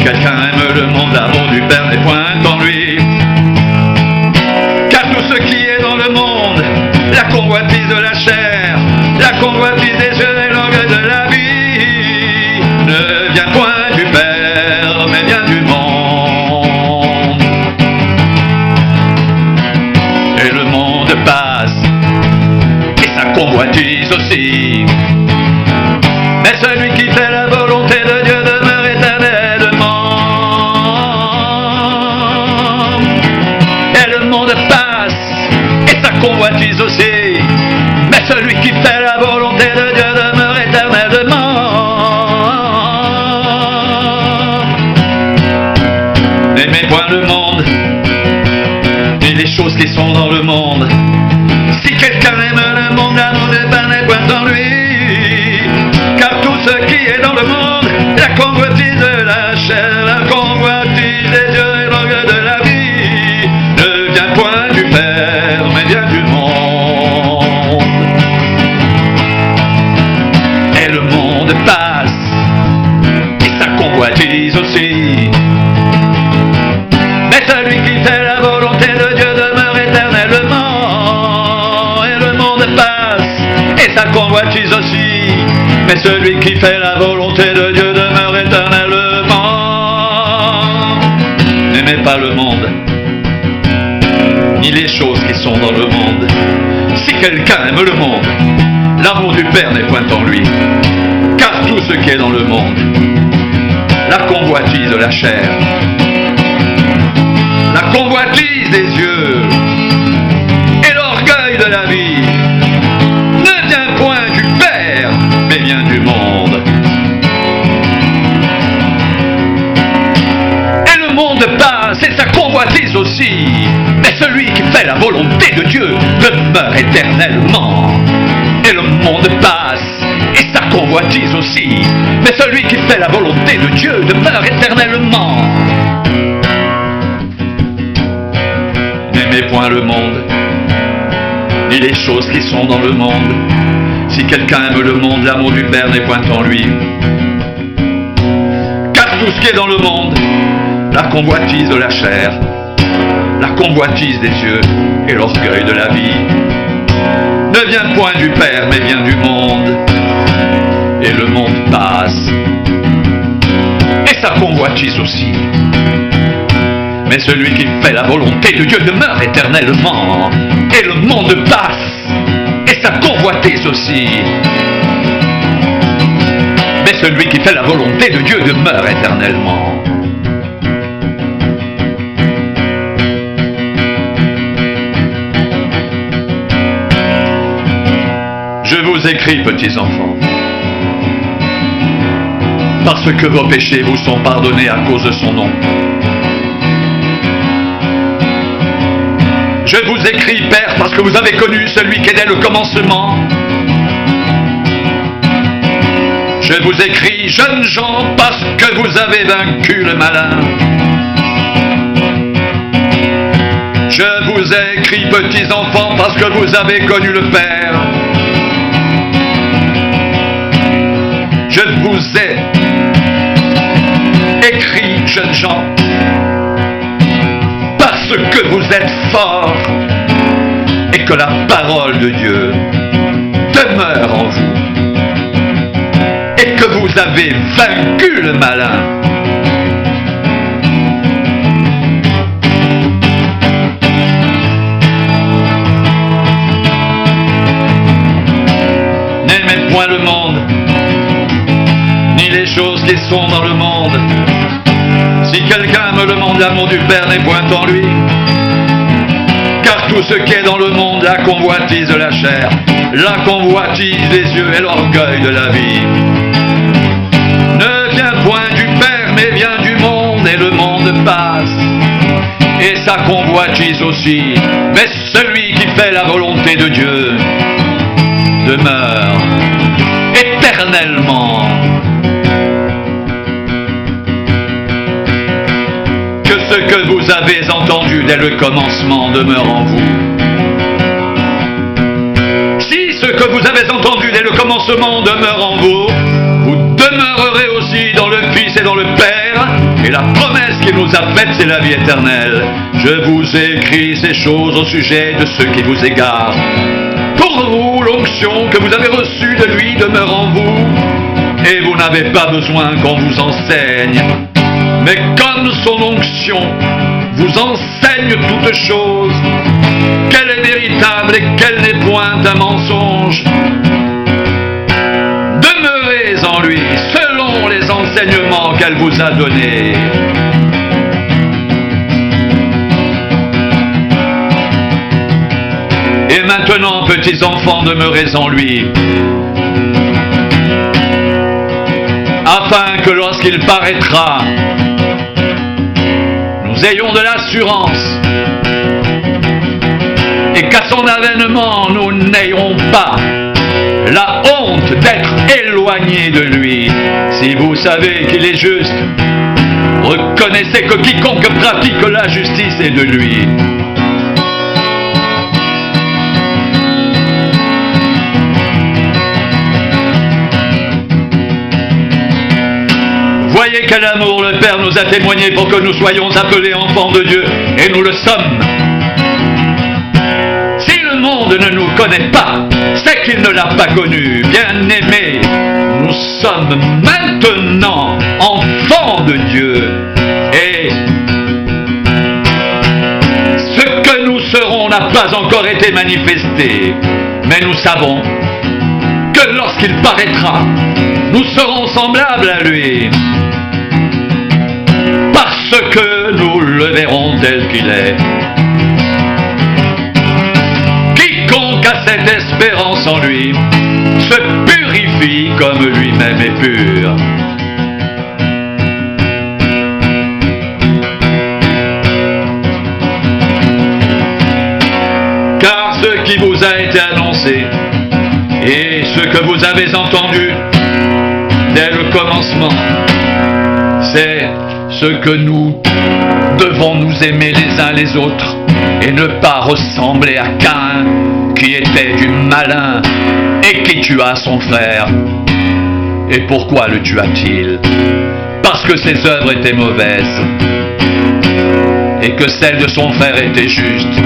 quelqu'un aime le monde, l'amour du Père n'est point en lui. Car tout ce qui est dans le monde, la convoitise de la chair, la convoitise des yeux et l'orgueil de la vie, ne vient point du Père, mais vient du monde. Et le monde passe, et sa convoitise aussi. Mais celui qui fait la volonté de Dieu demeure éternellement. Et le monde passe, et sa convoitise aussi. Mais celui qui fait la volonté de Dieu demeure éternellement. N'aimez point le monde, ni les choses qui sont dans le monde. Si quelqu'un aime le monde, l'amour du Père n'est point en lui. Car tout ce qui est dans le monde, la convoitise de la chair, la convoitise des yeux et l'orgueil de la vie, ne vient point du Père, mais vient du monde. Et le monde passe, et sa convoitise aussi. Mais celui qui fait la volonté de Dieu demeure éternellement. Et le monde passe, et sa convoitise aussi. Mais celui qui fait la volonté de Dieu demeure éternellement. N'aimez pas le monde, ni les choses qui sont dans le monde. Si quelqu'un aime le monde, l'amour du Père n'est point en lui. Car tout ce qui est dans le monde, la convoitise de la chair, la convoitise des yeux et l'orgueil de la vie, ne vient point du Père, mais vient du monde. Et le monde passe, et sa convoitise aussi. Mais celui qui fait la volonté de Dieu demeure éternellement. Et le monde passe, et sa convoitise aussi. Mais celui qui fait la volonté de Dieu demeure éternellement. N'aimez point le monde, ni les choses qui sont dans le monde. Si quelqu'un aime le monde, l'amour du Père n'est point en lui. Car tout ce qui est dans le monde, la convoitise de la chair, la convoitise des yeux et l'orgueil de la vie, ne vient point du Père, mais vient du monde. Et le monde passe, et sa convoitise aussi. Mais celui qui fait la volonté de Dieu demeure éternellement. Et le monde passe, et sa convoitise aussi. Mais celui qui fait la volonté de Dieu demeure éternellement. Je vous écris, petits enfants, parce que vos péchés vous sont pardonnés à cause de son nom. Je vous écris, Père, parce que vous avez connu celui qui est dès le commencement. Je vous écris, jeunes gens, parce que vous avez vaincu le malin. Je vous écris, petits enfants, parce que vous avez connu le Père. Je vous ai écrit, jeunes gens, parce que vous êtes forts et que la parole de Dieu demeure en vous et que vous avez vaincu le malin. N'aimez point le monde, ni les choses qui sont dans le monde. Si quelqu'un aime le monde, l'amour du Père n'est point en lui. Car tout ce qui est dans le monde, la convoitise de la chair, la convoitise des yeux et l'orgueil de la vie, ne vient point du Père, mais vient du monde. Et le monde passe, et sa convoitise aussi. Mais celui qui fait la volonté de Dieu demeure éternellement. Que ce que vous avez entendu dès le commencement demeure en vous. Si ce que vous avez entendu dès le commencement demeure en vous, vous demeurerez aussi dans le Fils et dans le Père, Et la promesse qu'il nous a faite, c'est la vie éternelle. Je vous ai écrit ces choses au sujet de ceux qui vous égarent. Pour vous, l'onction que vous avez reçue de lui demeure en vous, et vous n'avez pas besoin qu'on vous enseigne. Mais comme son onction vous enseigne toutes choses, qu'elle est véritable et qu'elle n'est point un mensonge, demeurez en lui selon les enseignements qu'elle vous a donnés. Et maintenant, petits enfants, demeurez en lui, afin que lorsqu'il paraîtra, nous ayons de l'assurance et qu'à son avènement, nous n'ayons pas la honte d'être éloignés de lui. Si vous savez qu'il est juste, reconnaissez que quiconque pratique la justice est de lui. Voyez quel amour le Père nous a témoigné pour que nous soyons appelés enfants de Dieu, et nous le sommes. Si le monde ne nous connaît pas, c'est qu'il ne l'a pas connu. Bien-aimés, nous sommes maintenant enfants de Dieu, et ce que nous serons n'a pas encore été manifesté, mais nous savons que lorsqu'il paraîtra, nous serons semblables à lui, parce que nous le verrons tel qu'il est. Quiconque a cette espérance en lui se purifie comme lui-même est pur. Car ce qui vous a été annoncé et ce que vous avez entendu dès le commencement, c'est ce que nous devons nous aimer les uns les autres et ne pas ressembler à Caïn qui était du malin et qui tua son frère. Et pourquoi le tua-t-il? Parce que ses œuvres étaient mauvaises et que celles de son frère étaient justes.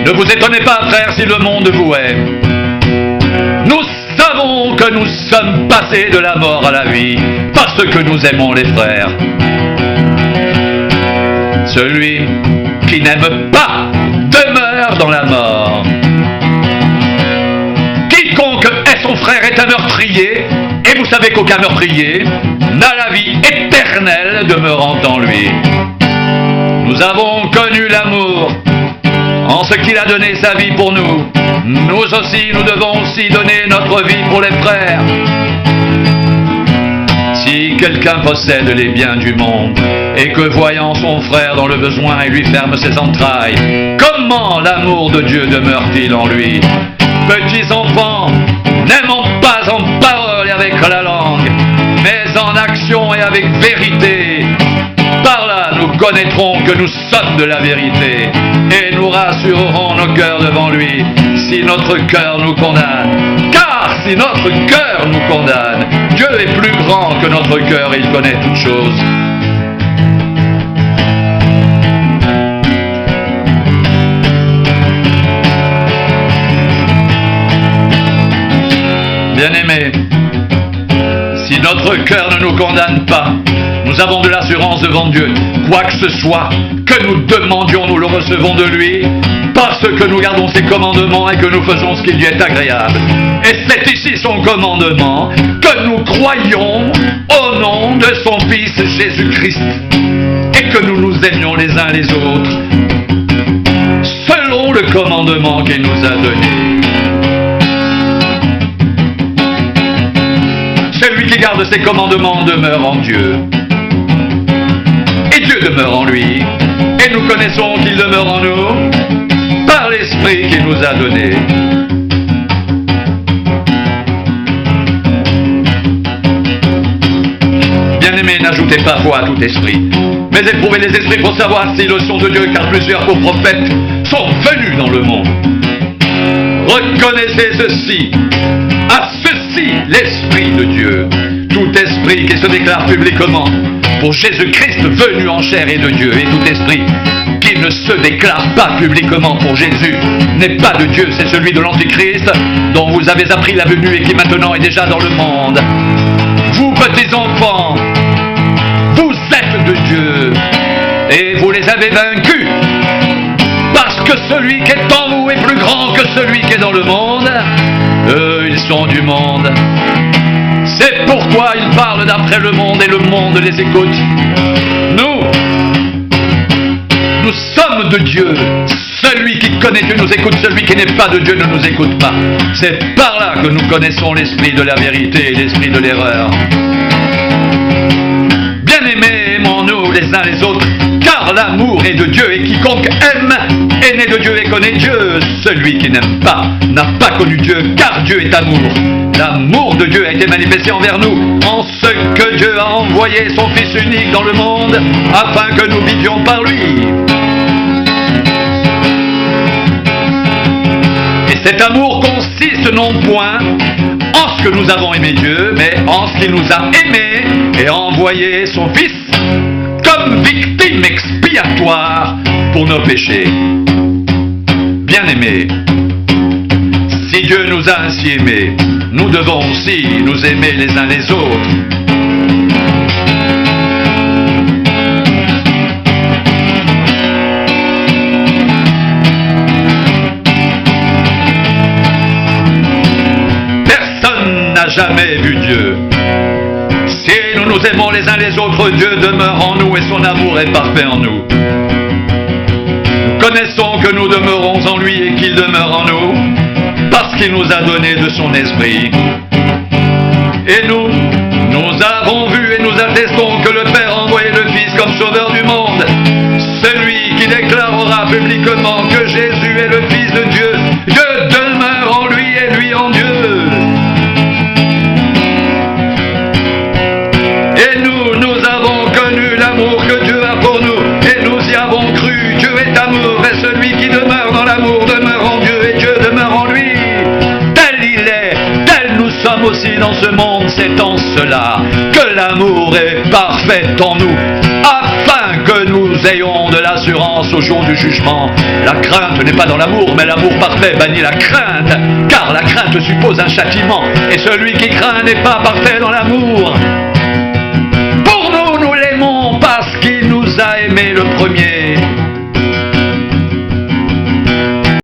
Ne vous étonnez pas, frères, si le monde vous aime. Nous savons que nous sommes passés de la mort à la vie, parce que nous aimons les frères. Celui qui n'aime pas demeure dans la mort. Quiconque est son frère est un meurtrier, et vous savez qu'aucun meurtrier n'a la vie éternelle demeurant en lui. Nous avons connu l'amour en ce qu'il a donné sa vie pour nous. Nous aussi, nous devons aussi donner notre vie pour les frères. Si quelqu'un possède les biens du monde et que voyant son frère dans le besoin, il lui ferme ses entrailles, comment l'amour de Dieu demeure-t-il en lui? Petits enfants, n'aimons pas en parole et avec la langue, mais en action et avec vérité. Par là, nous connaîtrons que nous sommes de la vérité et nous rassurerons nos cœurs devant lui si notre cœur nous condamne. Car si notre cœur nous condamne, Dieu est plus grand que notre cœur et il connaît toutes choses. Bien-aimés, si notre cœur ne nous condamne pas, nous avons de l'assurance devant Dieu. Quoi que ce soit que nous demandions, nous le recevons de lui, parce que nous gardons ses commandements et que nous faisons ce qui lui est agréable. Et c'est ici son commandement, que nous croyons au nom de son Fils Jésus-Christ, et que nous nous aimions les uns les autres, selon le commandement qu'il nous a donné. Celui qui garde ses commandements demeure en Dieu. Et Dieu demeure en lui. Et nous connaissons qu'il demeure en nous par l'Esprit qu'il nous a donné. Bien-aimés, n'ajoutez pas foi à tout esprit, mais éprouvez les esprits pour savoir s'ils le sont de Dieu, car plusieurs faux prophètes sont venus dans le monde. Reconnaissez ceci. À ceci l'Esprit de Dieu. Tout esprit qui se déclare publiquement pour Jésus-Christ venu en chair est de Dieu. Et tout esprit qui ne se déclare pas publiquement pour Jésus n'est pas de Dieu. C'est celui de l'Antichrist dont vous avez appris la venue et qui maintenant est déjà dans le monde. Vous, petits enfants, vous êtes de Dieu et vous les avez vaincus. Parce que celui qui est en vous est plus grand que celui qui est dans le monde. Eux, ils sont du monde. C'est pourquoi ils parlent d'après le monde et le monde les écoute. Nous sommes de Dieu. Celui qui connaît Dieu nous écoute. Celui qui n'est pas de Dieu ne nous écoute pas. C'est par là que nous connaissons l'esprit de la vérité et l'esprit de l'erreur. Bien-aimés, aimons-nous les uns les autres, car l'amour est de Dieu et quiconque aime est né de Dieu et connaît Dieu. Celui qui n'aime pas n'a pas connu Dieu, car Dieu est amour. L'amour de Dieu a été manifesté envers nous en ce que Dieu a envoyé son Fils unique dans le monde afin que nous vivions par lui. Et cet amour consiste non point en ce que nous avons aimé Dieu, mais en ce qu'il nous a aimés et a envoyé son Fils comme victime expiatoire pour nos péchés. Bien-aimés, si Dieu nous a ainsi aimés, nous devons aussi nous aimer les uns les autres. Personne n'a jamais vu Dieu. Si nous nous aimons les uns les autres, Dieu demeure en nous et son amour est parfait en nous. Nous connaissons que nous demeurons en lui et qu'il demeure en nous, parce qu'il nous a donné de son esprit. Et nous avons vu et nous attestons que le Père a envoyé le Fils comme sauveur du monde. Celui qui déclarera publiquement que Jésus est le Fils de Dieu, Dieu demeure en lui et lui en Dieu. Et nous avons connu l'amour que Dieu a pour nous, et nous y avons cru. Dieu est amour, et celui qui demeure dans l'amour demeure en Dieu, et Dieu demeure en lui. Tel il est, tel nous sommes aussi dans ce monde. C'est en cela que l'amour est parfait en nous, afin que nous ayons de l'assurance au jour du jugement. La crainte n'est pas dans l'amour, mais l'amour parfait bannit la crainte, car la crainte suppose un châtiment, et celui qui craint n'est pas parfait dans l'amour. Pour nous, nous l'aimons parce qu'il nous a aimés le premier.